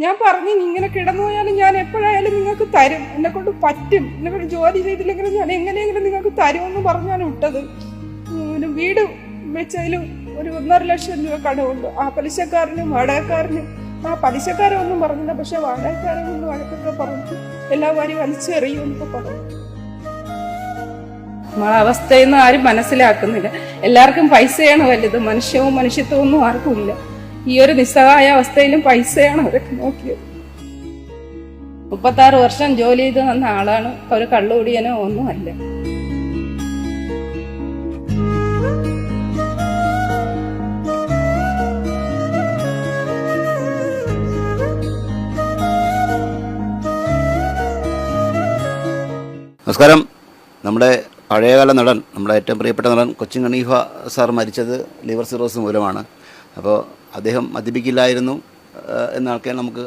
ഞാൻ പറഞ്ഞു ഇങ്ങനെ കിടന്നു പോയാലും ഞാൻ എപ്പോഴായാലും നിങ്ങൾക്ക് തരും, എന്നെ കൊണ്ട് പറ്റും, എന്നെ കൊണ്ട് ജോലി ചെയ്തില്ലെങ്കിലും ഞാൻ എങ്ങനെയെങ്കിലും നിങ്ങൾക്ക് തരുമെന്ന് പറഞ്ഞാണ് വിട്ടത്. വീട് വെച്ചതിലും ഒരു 1.5 ലക്ഷം രൂപ കടമുണ്ട്. ആ പലിശക്കാരനും വാടകക്കാരനും, ആ പലിശക്കാരൊന്നും പറഞ്ഞില്ല, പക്ഷെ വാടകക്കാരൻ കൊണ്ട് വഴക്കൊക്കെ പറഞ്ഞു, എല്ലാ വാരി വലിച്ചെറിയുമെന്നൊക്കെ പറഞ്ഞു. നമ്മളെ അവസ്ഥയൊന്നും ആരും മനസ്സിലാക്കുന്നില്ല. എല്ലാവർക്കും പൈസയാണ് വലുത്, മനുഷ്യവും മനുഷ്യത്വവും ഒന്നും ആർക്കും ഇല്ല. ഈ ഒരു നിസ്സഹായ അവസ്ഥയിലും പൈസയാണ് അവരൊക്കെ നോക്കിയത്. 36 വർഷം ജോലി ചെയ്ത് വന്ന ആളാണ്, ഒരു കള്ളുകുടിയനോ ഒന്നും അല്ല. നമസ്കാരം. നമ്മുടെ പഴയകാല നടൻ, നമ്മുടെ ഏറ്റവും പ്രിയപ്പെട്ട നടൻ കൊച്ചിൻ ഹനീഫ സാർ മരിച്ചത് ലിവർ സിറോസിസ് മൂലമാണ്. അപ്പോൾ അദ്ദേഹം മദ്യപിക്കില്ലായിരുന്നു എന്നൊക്കെ നമുക്ക്